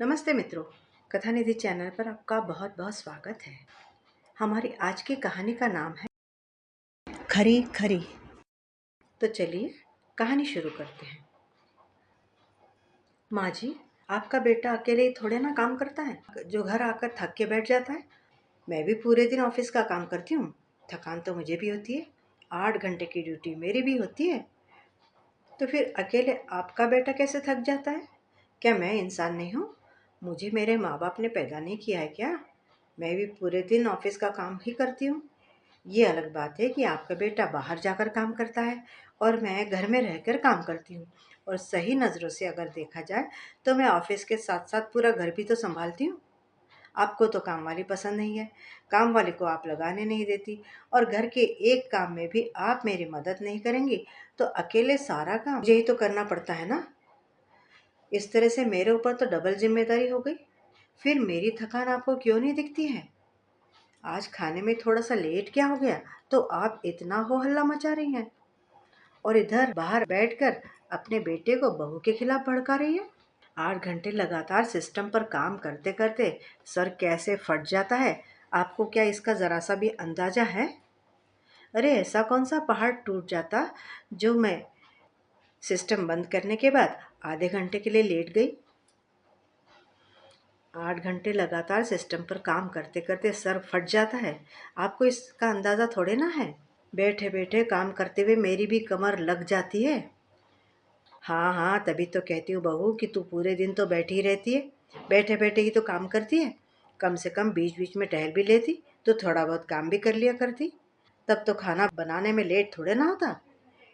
नमस्ते मित्रों। कथा निधि चैनल पर आपका बहुत बहुत स्वागत है। हमारी आज की कहानी का नाम है खरी खरी। तो चलिए कहानी शुरू करते हैं। माँ जी, आपका बेटा अकेले ही थोड़े ना काम करता है जो घर आकर थक के बैठ जाता है। मैं भी पूरे दिन ऑफिस का काम करती हूँ। थकान तो मुझे भी होती है। 8 घंटे की ड्यूटी मेरी भी होती है। तो फिर अकेले आपका बेटा कैसे थक जाता है? क्या मैं इंसान नहीं हूँ? मुझे मेरे माँ बाप ने पैदा नहीं किया है क्या? मैं भी पूरे दिन ऑफिस का काम ही करती हूँ। ये अलग बात है कि आपका बेटा बाहर जाकर काम करता है और मैं घर में रहकर काम करती हूँ। और सही नज़रों से अगर देखा जाए तो मैं ऑफिस के साथ साथ पूरा घर भी तो संभालती हूँ। आपको तो काम वाली पसंद नहीं है, काम वाली को आप लगाने नहीं देती, और घर के एक काम में भी आप मेरी मदद नहीं करेंगी तो अकेले सारा काम मुझे ही तो करना पड़ता है ना। इस तरह से मेरे ऊपर तो डबल जिम्मेदारी हो गई। फिर मेरी थकान आपको क्यों नहीं दिखती है? आज खाने में थोड़ा सा लेट क्या हो गया तो आप इतना हो हल्ला मचा रही हैं, और इधर बाहर बैठकर अपने बेटे को बहू के खिलाफ भड़का रही है। 8 घंटे लगातार सिस्टम पर काम करते करते सर कैसे फट जाता है, आपको क्या इसका जरा सा भी अंदाजा है? अरे ऐसा कौन सा पहाड़ टूट जाता जो मैं सिस्टम बंद करने के बाद आधे घंटे के लिए लेट गई। 8 घंटे लगातार सिस्टम पर काम करते करते सर फट जाता है, आपको इसका अंदाजा थोड़े ना है। बैठे बैठे काम करते हुए मेरी भी कमर लग जाती है। हाँ हाँ, तभी तो कहती हूँ बहू कि तू पूरे दिन तो बैठी ही रहती है, बैठे बैठे ही तो काम करती है। कम से कम बीच बीच में टहल भी लेती तो थोड़ा बहुत काम भी कर लिया करती। तब तो खाना बनाने में लेट थोड़े ना होता।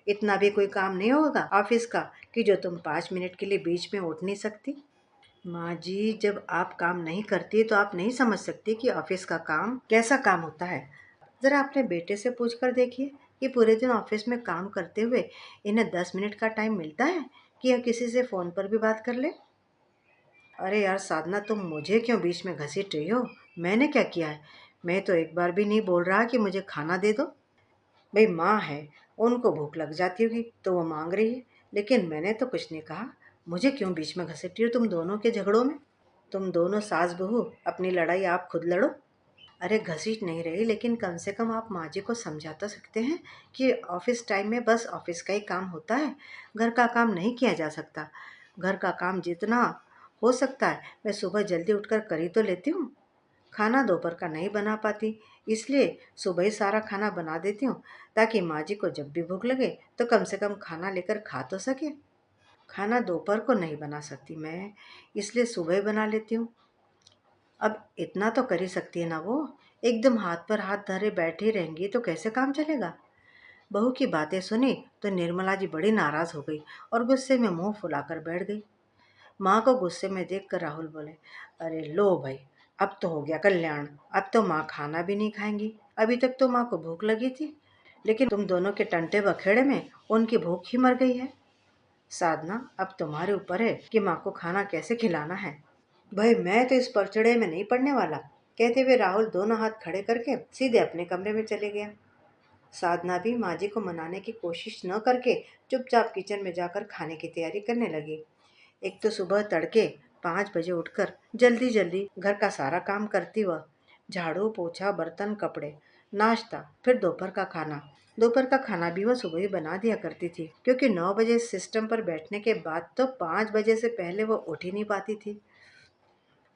इतना भी कोई काम नहीं होगा ऑफिस का कि जो तुम 5 मिनट के लिए बीच में उठ नहीं सकती। माँ जी, जब आप काम नहीं करती तो आप नहीं समझ सकती कि ऑफिस का काम कैसा काम होता है। ज़रा अपने बेटे से पूछ कर देखिए कि पूरे दिन ऑफिस में काम करते हुए इन्हें 10 मिनट का टाइम मिलता है कि यह किसी से फ़ोन पर भी बात कर ले। अरे यार साधना, तुम मुझे क्यों बीच में घसीट रही हो? मैंने क्या किया है? मैं तो एक बार भी नहीं बोल रहा कि मुझे खाना दे दो। भाई माँ है, उनको भूख लग जाती होगी तो वो मांग रही है, लेकिन मैंने तो कुछ नहीं कहा। मुझे क्यों बीच में घसीट रही हो तुम दोनों के झगड़ों में? तुम दोनों सास बहू अपनी लड़ाई आप खुद लड़ो। अरे घसीट नहीं रही, लेकिन कम से कम आप माँ जी को समझा तो सकते हैं कि ऑफिस टाइम में बस ऑफिस का ही काम होता है, घर का काम नहीं किया जा सकता। घर का काम जितना हो सकता है मैं सुबह जल्दी उठकर कर ही तो लेती हूँ। खाना दोपहर का नहीं बना पाती, इसलिए सुबह ही सारा खाना बना देती हूँ ताकि माँ जी को जब भी भूख लगे तो कम से कम खाना लेकर खा तो सके। खाना दोपहर को नहीं बना सकती मैं, इसलिए सुबह ही बना लेती हूँ। अब इतना तो कर ही सकती है ना वो। एकदम हाथ पर हाथ धरे बैठी रहेंगी तो कैसे काम चलेगा? बहू की बातें सुनी तो निर्मला जी बड़ी नाराज हो गई और गुस्से में मुंह फुलाकर बैठ गई। माँ को गुस्से में देखकर राहुल बोले, अरे लो भाई, अब तो हो गया कल्याण। अब तो माँ खाना भी नहीं खाएंगी। अभी तक तो माँ को भूख लगी थी, लेकिन तुम दोनों के टंटे बखेड़े में उनकी भूख ही मर गई है। साधना, अब तुम्हारे ऊपर है कि माँ को खाना कैसे खिलाना है। भाई मैं तो इस परचड़े में नहीं पड़ने वाला, कहते हुए राहुल दोनों हाथ खड़े करके सीधे अपने कमरे में चले गया। साधना भी माँ जी को मनाने की कोशिश न करके चुपचाप किचन में जाकर खाने की तैयारी करने लगी। एक तो सुबह तड़के 5 बजे उठकर जल्दी जल्दी घर का सारा काम करती वह, झाड़ू पोछा बर्तन कपड़े, नाश्ता, फिर दोपहर का खाना भी वह सुबह ही बना दिया करती थी, क्योंकि 9 बजे सिस्टम पर बैठने के बाद तो 5 बजे से पहले वह उठ ही नहीं पाती थी।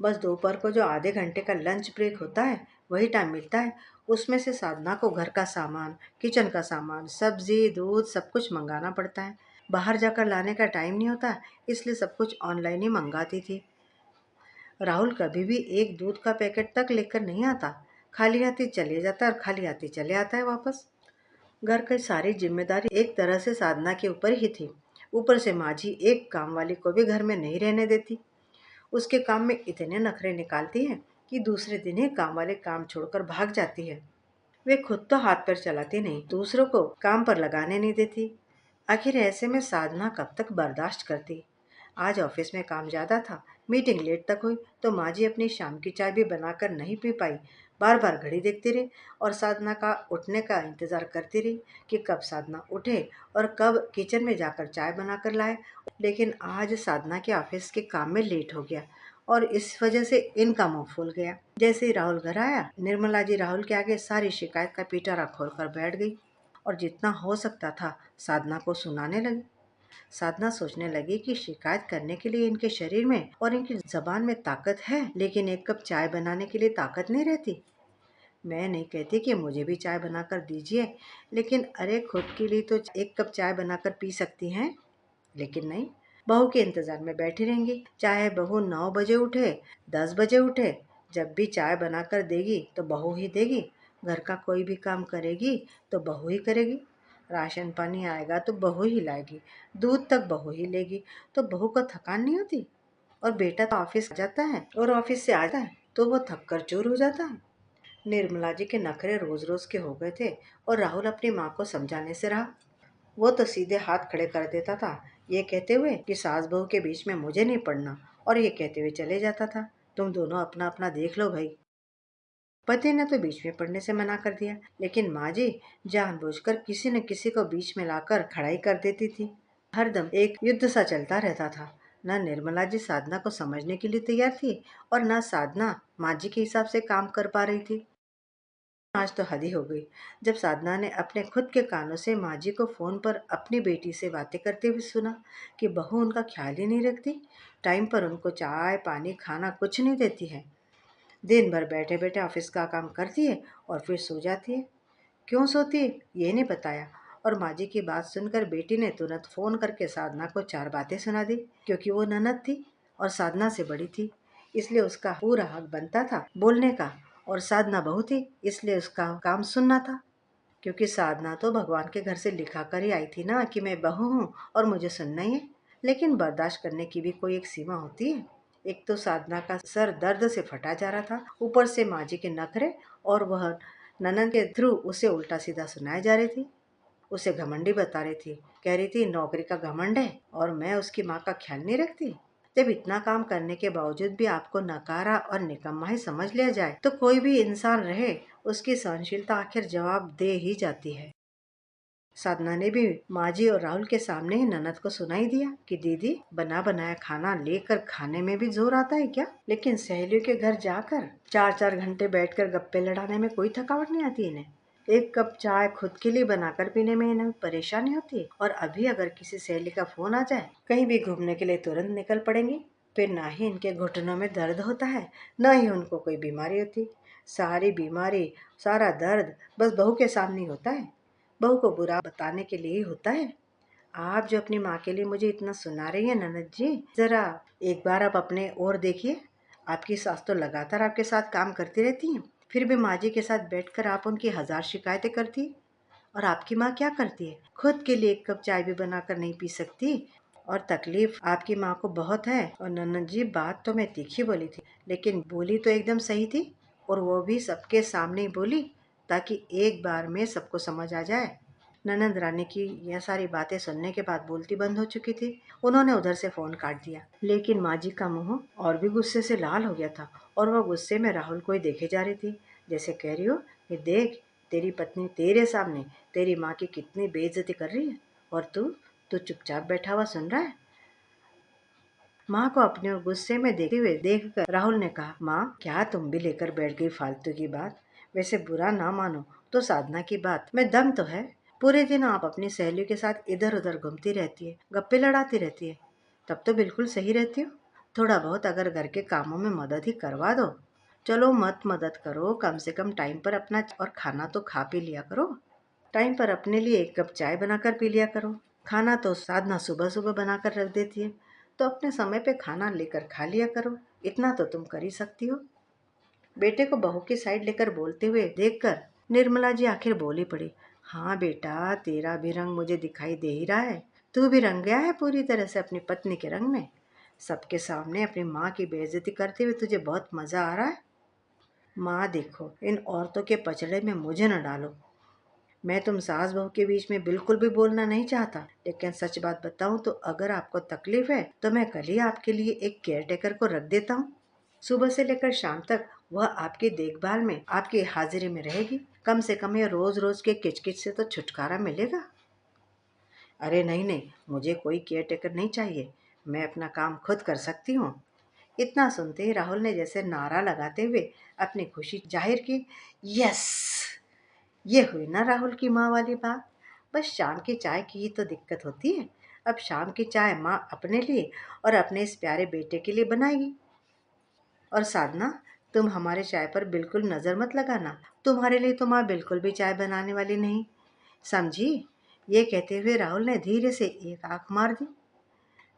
बस दोपहर को जो आधे घंटे का लंच ब्रेक होता है वही टाइम मिलता है। उसमें से साधना को घर का सामान, किचन का सामान, सब्जी दूध सब कुछ मंगाना पड़ता है। बाहर जाकर लाने का टाइम नहीं होता, इसलिए सब कुछ ऑनलाइन ही मंगाती थी। राहुल कभी भी एक दूध का पैकेट तक लेकर नहीं आता। खाली हाथी चले जाता है और खाली हाथी चले आता है वापस। घर की सारी जिम्मेदारी एक तरह से साधना के ऊपर ही थी। ऊपर से माँ जी एक काम वाली को भी घर में नहीं रहने देती। उसके काम में इतने नखरे निकालती है कि दूसरे दिन ही काम वाले काम छोड़कर भाग जाती है। वे खुद तो हाथ पैर चलाती नहीं, दूसरों को काम पर लगाने नहीं देती। आखिर ऐसे में साधना कब तक बर्दाश्त करती? आज ऑफिस में काम ज़्यादा था, मीटिंग लेट तक हुई तो माँ जी अपनी शाम की चाय भी बनाकर नहीं पी पाई। बार बार घड़ी देखती रही और साधना का उठने का इंतज़ार करती रही कि कब साधना उठे और कब किचन में जाकर चाय बनाकर लाए। लेकिन आज साधना के ऑफिस के काम में लेट हो गया और इस वजह से इनका मुंह फूल गया। जैसे ही राहुल घर आया, निर्मला जी राहुल के आगे सारी शिकायत का पिटारा खोलकर बैठ गई और जितना हो सकता था साधना को सुनाने लगी। साधना सोचने लगी कि शिकायत करने के लिए इनके शरीर में और इनकी जबान में ताकत है, लेकिन एक कप चाय बनाने के लिए ताकत नहीं रहती। मैं नहीं कहती कि मुझे भी चाय बनाकर दीजिए, लेकिन अरे खुद के लिए तो एक कप चाय बनाकर पी सकती हैं। लेकिन नहीं, बहू के इंतजार में बैठी रहेंगी। चाहे बहू 9 बजे उठे, 10 बजे उठे, जब भी चाय बनाकर देगी तो बहू ही देगी। घर का कोई भी काम करेगी तो बहू ही करेगी। राशन पानी आएगा तो बहू ही लाएगी। दूध तक बहू ही लेगी। तो बहू को थकान नहीं होती। और बेटा तो ऑफिस जाता है और ऑफिस से आता है तो वो थक कर चूर हो जाता है। निर्मला जी के नखरे रोज रोज के हो गए थे और राहुल अपनी माँ को समझाने से रहा। वो तो सीधे हाथ खड़े कर देता था, ये कहते हुए कि सास बहू के बीच में मुझे नहीं पड़ना, और ये कहते हुए चले जाता था, तुम दोनों अपना अपना देख लो भाई। पति ने तो बीच में पड़ने से मना कर दिया, लेकिन माँ जी जानबूझकर किसी न किसी को बीच में लाकर खड़ाई कर देती थी। हरदम एक युद्ध सा चलता रहता था। न निर्मला जी साधना को समझने के लिए तैयार थी और न साधना माँ जी के हिसाब से काम कर पा रही थी। आज तो हद ही हो गई जब साधना ने अपने खुद के कानों से माँ जी को फोन पर अपनी बेटी से बातें करते हुए सुना कि बहू उनका ख्याल ही नहीं रखती, टाइम पर उनको चाय पानी खाना कुछ नहीं देती है, दिन भर बैठे बैठे ऑफिस का काम करती है और फिर सो जाती है। क्यों सोती है ये नहीं बताया। और माँ जी की बात सुनकर बेटी ने तुरंत फोन करके साधना को 4 बातें सुना दी। क्योंकि वो ननद थी और साधना से बड़ी थी, इसलिए उसका पूरा हक बनता था बोलने का। और साधना बहू थी, इसलिए उसका काम सुनना था। क्योंकि साधना तो भगवान के घर से लिखा कर ही आई थी ना कि मैं बहू हूँ और मुझे सुनना ही है। लेकिन बर्दाश्त करने की भी कोई एक सीमा होती है। एक तो साधना का सर दर्द से फटा जा रहा था, ऊपर से माँ जी के नखरे, और वह ननन के थ्रू उसे उल्टा सीधा सुनाई जा रही थी। उसे घमंडी बता रही थी, कह रही थी नौकरी का घमंड है और मैं उसकी माँ का ख्याल नहीं रखती। जब इतना काम करने के बावजूद भी आपको नकारा और निकम्मा ही समझ लिया जाए तो कोई भी इंसान रहे, उसकी सहनशीलता आखिर जवाब दे ही जाती है। साधना ने भी माँ जी और राहुल के सामने ही ननद को सुनाई दिया कि दीदी बना बनाया खाना लेकर खाने में भी जोर आता है क्या? लेकिन सहेलियों के घर जाकर 4-4 घंटे बैठकर गप्पे लड़ाने में कोई थकावट नहीं आती इन्हें। एक कप चाय खुद के लिए बनाकर पीने में इन्हें परेशानी होती है, और अभी अगर किसी सहेली का फोन आ जाए कहीं भी घूमने के लिए तुरंत निकल पड़ेंगी। फिर ना ही इनके घुटनों में दर्द होता है, न ही उनको कोई बीमारी होती। सारी बीमारी, सारा दर्द बस बहू के सामने ही होता है, बहू को बुरा बताने के लिए ही होता है। आप जो अपनी माँ के लिए मुझे इतना सुना रही है ननद जी, जरा एक बार आप अपने और देखिए। आपकी सास तो लगातार आपके साथ काम करती रहती हैं, फिर भी माँ जी के साथ बैठकर आप उनकी 1000 शिकायतें करती। और आपकी माँ क्या करती है? खुद के लिए एक कप चाय भी बनाकर नहीं पी सकती। और तकलीफ आपकी माँ को बहुत है। और ननद जी बात तो मैं तीखी बोली थी, लेकिन बोली तो एकदम सही थी, और वो भी सबके सामने ही बोली ताकि एक बार में सबको समझ आ जाए। ननद रानी की यह सारी बातें सुनने के बाद बोलती बंद हो चुकी थी। उन्होंने उधर से फोन काट दिया, लेकिन माँ जी का मुंह और भी गुस्से से लाल हो गया था और वह गुस्से में राहुल को ही देखे जा रही थी, जैसे कह रही हो कि देख, तेरी पत्नी तेरे सामने तेरी माँ की कितनी बेइज्जती कर रही है और तू तू चुपचाप बैठा हुआ सुन रहा है। माँ को अपने गुस्से में देखते हुए देखकर राहुल ने कहा, माँ क्या तुम भी लेकर बैठ गई फालतू की बात? वैसे बुरा ना मानो तो साधना की बात में दम तो है। पूरे दिन आप अपनी सहेलियों के साथ इधर उधर घूमती रहती है, गप्पे लड़ाती रहती है, तब तो बिल्कुल सही रहती हो। थोड़ा बहुत अगर घर के कामों में मदद ही करवा दो। चलो मत मदद करो, कम से कम टाइम पर अपना और खाना तो खा पी लिया करो। टाइम पर अपने लिए एक कप चाय बनाकर पी लिया करो। खाना तो साधना सुबह सुबह बनाकर रख देती है, तो अपने समय पे खाना लेकर खा लिया करो। इतना तो तुम कर ही सकती हो। बेटे को बहू की साइड लेकर बोलते हुए देखकर निर्मला जी आखिर बोली पड़ी, हाँ बेटा, तेरा भी रंग मुझे दिखाई दे ही रहा है। तू भी रंग गया है पूरी तरह से अपनी पत्नी के रंग में। सबके सामने अपनी माँ की बेइज्जती करते हुए तुझे बहुत मजा आ रहा है। माँ देखो, इन औरतों के पचड़े में मुझे न डालो। मैं तुम सास बहू के बीच में बिल्कुल भी बोलना नहीं चाहता, लेकिन सच बात बताऊं तो अगर आपको तकलीफ है तो मैं कल ही आपके लिए एक केयर टेकर को रख देता हूँ। सुबह से लेकर शाम तक वह आपकी देखभाल में, आपकी हाजिरी में रहेगी। कम से कम ये रोज रोज के किचकिच से तो छुटकारा मिलेगा। अरे नहीं नहीं, मुझे कोई केयर टेकर नहीं चाहिए, मैं अपना काम खुद कर सकती हूँ। इतना सुनते ही राहुल ने जैसे नारा लगाते हुए अपनी खुशी जाहिर की। यस, ये हुई ना राहुल की माँ वाली बात। बस शाम की चाय की ही तो दिक्कत होती है। अब शाम की चाय माँ अपने लिए और अपने इस प्यारे बेटे के लिए बनाएगी। और साधना, तुम हमारे चाय पर बिल्कुल नज़र मत लगाना। तुम्हारे लिए तो माँ बिल्कुल भी चाय बनाने वाली नहीं, समझी? ये कहते हुए राहुल ने धीरे से एक आंख मार दी।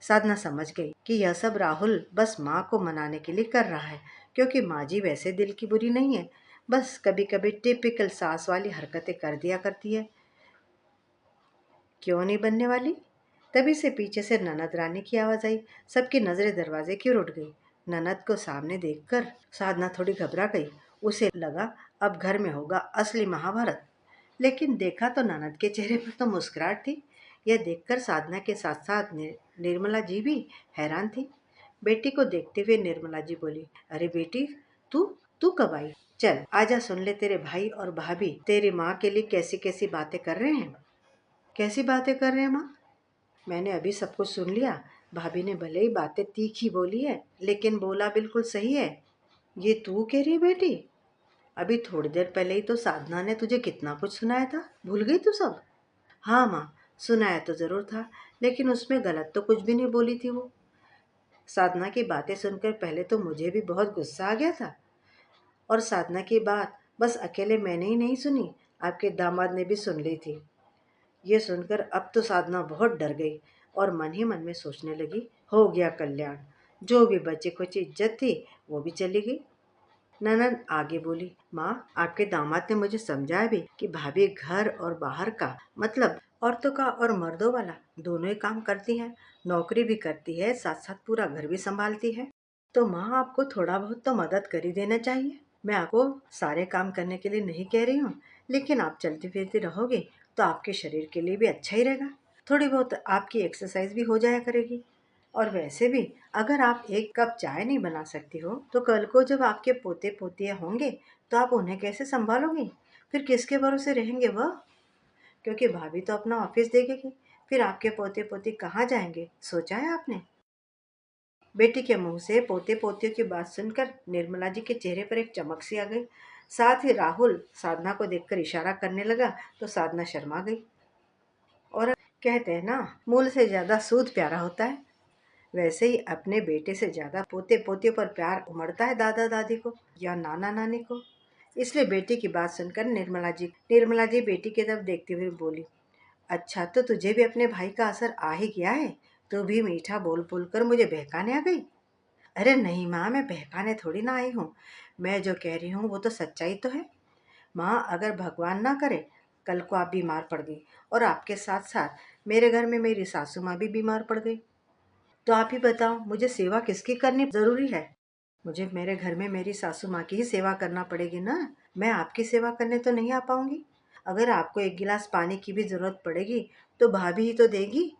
साधना समझ गई कि यह सब राहुल बस माँ को मनाने के लिए कर रहा है, क्योंकि माँ जी वैसे दिल की बुरी नहीं है, बस कभी कभी टिपिकल सास वाली हरकतें कर दिया करती है। क्यों नहीं बनने वाली? तभी से पीछे से ननद रानी की आवाज आई। सबकी नजरें दरवाजे की ओर उठ गई। ननद को सामने देखकर साधना थोड़ी घबरा गई। उसे लगा अब घर में होगा असली महाभारत। लेकिन देखा तो ननद के चेहरे पर तो मुस्कुराहट थी। यह देखकर साधना के साथ साथ निर्मला जी भी हैरान थी। बेटी को देखते हुए निर्मला जी बोली, अरे बेटी, तू तू कब आई? चल आजा, सुन ले तेरे भाई और भाभी तेरी माँ के लिए कैसी कैसी बातें कर रहे हैं। कैसी बातें कर रहे हैं माँ? मैंने अभी सब कुछ सुन लिया। भाभी ने भले ही बातें तीखी बोली है, लेकिन बोला बिल्कुल सही है। ये तू कह रही है बेटी? अभी थोड़ी देर पहले ही तो साधना ने तुझे कितना कुछ सुनाया था, भूल गई तू सब? हाँ माँ, सुनाया तो जरूर था, लेकिन उसमें गलत तो कुछ भी नहीं बोली थी वो। साधना की बातें सुनकर पहले तो मुझे भी बहुत गुस्सा आ गया था। और साधना की बात बस अकेले मैंने ही नहीं सुनी, आपके दामाद ने भी सुन ली थी। ये सुनकर अब तो साधना बहुत डर गई और मन ही मन में सोचने लगी, हो गया कल्याण। जो भी बचे खुची इज्जत थी वो भी चली गई। ननद आगे बोली, माँ आपके दामाद ने मुझे समझाया भी कि भाभी घर और बाहर का, मतलब औरतों का और मर्दों वाला दोनों ही काम करती है। नौकरी भी करती है, साथ साथ पूरा घर भी संभालती है। तो माँ आपको थोड़ा बहुत तो मदद कर ही देना चाहिए। मैं आपको सारे काम करने के लिए नहीं कह रही हूँ, लेकिन आप चलती फिरती रहोगे तो आपके शरीर के लिए भी अच्छा ही रहेगा। थोड़ी बहुत आपकी एक्सरसाइज भी हो जाया करेगी। और वैसे भी अगर आप एक कप चाय नहीं बना सकती हो तो कल को जब आपके पोते पोतियाँ होंगे तो आप उन्हें कैसे संभालोगी? फिर किसके भरोसे रहेंगे वह? क्योंकि भाभी तो अपना ऑफिस देखेगी। फिर आपके पोते पोती कहाँ जाएंगे, सोचा है आपने? बेटी के मुंह से पोते पोतियों की बात सुनकर निर्मला जी के चेहरे पर एक चमक सी आ गई। साथ ही राहुल साधना को देखकर इशारा करने लगा तो साधना शर्मा गई। और कहते हैं ना, मूल से ज्यादा सूद प्यारा होता है। वैसे ही अपने बेटे से ज्यादा पोते पोतियों पर प्यार उमड़ता है दादा दादी को या नाना नानी को। इसलिए बेटी की बात सुनकर निर्मला जी बेटी की तरफ देखते हुए बोली, अच्छा तो तुझे भी अपने भाई का असर आ ही गया है। तू भी मीठा बोल बोल कर मुझे बहकाने आ गई। अरे नहीं माँ, मैं बहकाने थोड़ी ना आई हूँ। मैं जो कह रही हूँ वो तो सच्चाई तो है। माँ अगर भगवान ना करे कल को आप बीमार पड़ गई और आपके साथ साथ मेरे घर में मेरी सासू माँ भी बीमार पड़ गई, तो आप ही बताओ मुझे सेवा किसकी करनी जरूरी है? मुझे मेरे घर में मेरी सासू माँ की ही सेवा करना पड़ेगी ना। मैं आपकी सेवा करने तो नहीं आ पाऊंगी। अगर आपको एक गिलास पानी की भी जरूरत पड़ेगी तो भाभी ही तो देगी।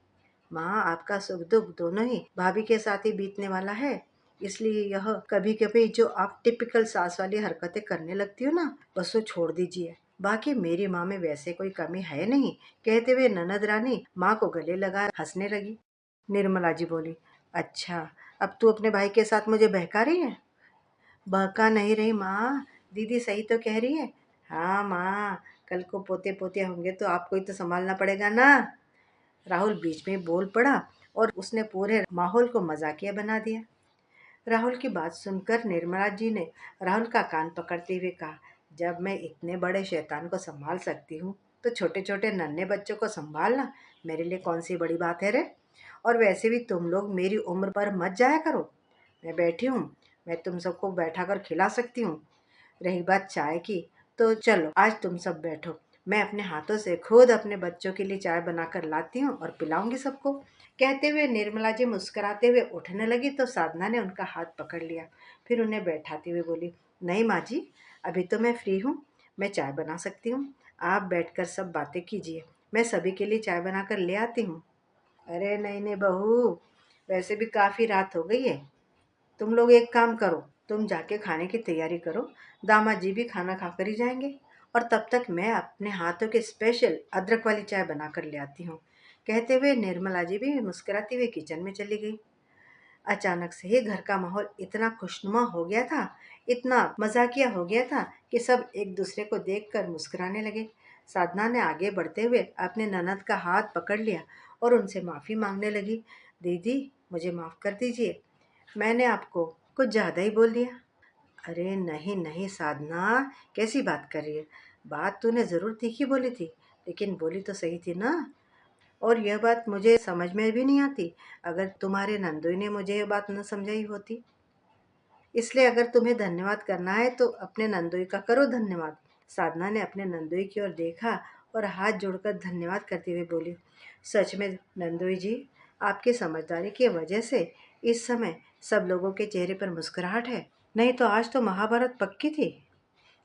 माँ आपका सुख दुख दोनों ही भाभी के साथ ही बीतने वाला है। इसलिए यह कभी कभी जो आप टिपिकल सास वाली हरकतें करने लगती हो ना, बस वो छोड़ दीजिए। बाकी मेरी माँ में वैसे कोई कमी है नहीं। कहते हुए ननद रानी माँ को गले लगा हंसने लगी। निर्मला जी बोली, अच्छा अब तू अपने भाई के साथ मुझे बहका रही है? बहका नहीं रही माँ, दीदी सही तो कह रही है। हाँ माँ, कल को पोते पोते होंगे तो आपको ही तो संभालना पड़ेगा ना। राहुल बीच में बोल पड़ा और उसने पूरे माहौल को मजाकिया बना दिया। राहुल की बात सुनकर निर्मला जी ने राहुल का कान पकड़ते हुए कहा, जब मैं इतने बड़े शैतान को संभाल सकती हूँ तो छोटे छोटे नन्हे बच्चों को संभालना मेरे लिए कौन सी बड़ी बात है रे? और वैसे भी तुम लोग मेरी उम्र पर मत जाया करो। मैं बैठी हूँ, मैं तुम सबको बैठा कर खिला सकती हूँ। रही बात चाय की, तो चलो आज तुम सब बैठो। मैं अपने हाथों से खुद अपने बच्चों के लिए चाय बनाकर लाती हूँ और पिलाऊंगी सबको। कहते हुए निर्मला जी मुस्कुराते हुए उठने लगी तो साधना ने उनका हाथ पकड़ लिया। फिर उन्हें बैठाते हुए बोली, नहीं माँ जी, अभी तो मैं फ्री हूँ, मैं चाय बना सकती हूँ। आप बैठकर सब बातें कीजिए, मैं सभी के लिए चाय बनाकर ले आती हूँ। अरे नहीं नहीं बहू, वैसे भी काफ़ी रात हो गई है। तुम लोग एक काम करो, तुम जाके खाने की तैयारी करो। दामाद जी भी खाना खाकर ही जाएंगे। और तब तक मैं अपने हाथों के स्पेशल अदरक वाली चाय बनाकर ले आती हूँ। कहते हुए निर्मला जी भी मुस्कुराती हुई किचन में चली गई। अचानक से ही घर का माहौल इतना खुशनुमा हो गया था, इतना मजाकिया हो गया था कि सब एक दूसरे को देखकर मुस्कुराने लगे। साधना ने आगे बढ़ते हुए अपने ननद का हाथ पकड़ लिया और उनसे माफी मांगने लगी। दीदी, मुझे माफ कर दीजिए, मैंने आपको कुछ ज्यादा ही बोल दिया। अरे नहीं नहीं साधना, कैसी बात कर रही है? बात तूने जरूर तीखी बोली थी, लेकिन बोली तो सही थी ना। और यह बात मुझे समझ में भी नहीं आती अगर तुम्हारे नंदोई ने मुझे यह बात न समझाई होती। इसलिए अगर तुम्हें धन्यवाद करना है तो अपने नंदोई का करो धन्यवाद। साधना ने अपने नंदोई की ओर देखा और हाथ जोड़कर धन्यवाद करते हुए बोली, सच में नंदोई जी, आपकी समझदारी की वजह से इस समय सब लोगों के चेहरे पर मुस्कुराहट है, नहीं तो आज तो महाभारत पक्की थी।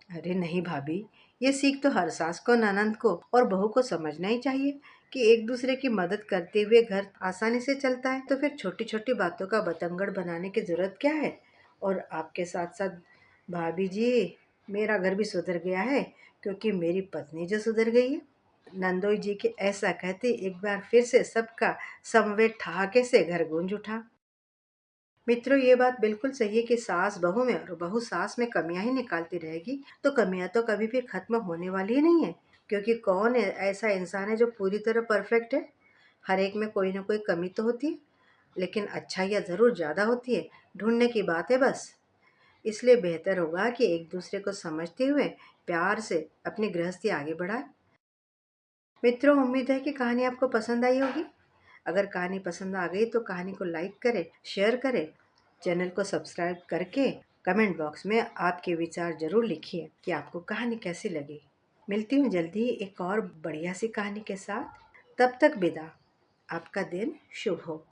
अरे नहीं भाभी, ये सीख तो हर सास को, ननंद को और बहू को समझना ही चाहिए कि एक दूसरे की मदद करते हुए घर आसानी से चलता है। तो फिर छोटी छोटी बातों का बतंगड़ बनाने की जरूरत क्या है? और आपके साथ साथ भाभी जी, मेरा घर भी सुधर गया है क्योंकि मेरी पत्नी जो सुधर गई है। नंदोई जी के ऐसा कहते एक बार फिर से सबका समवेत ठहाके से घर गूंज उठा। मित्रों, ये बात बिल्कुल सही है कि सास बहू में और बहू सास में कमियां ही निकालती रहेगी तो कमियां तो कभी भी खत्म होने वाली ही नहीं है। क्योंकि कौन है ऐसा इंसान है जो पूरी तरह परफेक्ट है? हर एक में कोई ना कोई कमी तो होती है, लेकिन अच्छाइयाँ जरूर ज्यादा होती है। ढूंढने की बात है बस। इसलिए बेहतर होगा कि एक दूसरे को समझते हुए प्यार से अपनी गृहस्थी आगे बढ़ाए। मित्रों, उम्मीद है कि कहानी आपको पसंद आई होगी। अगर कहानी पसंद आ गई तो कहानी को लाइक करें, शेयर करें, चैनल को सब्सक्राइब करके कमेंट बॉक्स में आपके विचार जरूर लिखिए कि आपको कहानी कैसी लगी। मिलती हूँ जल्दी एक और बढ़िया सी कहानी के साथ। तब तक विदा। आपका दिन शुभ हो।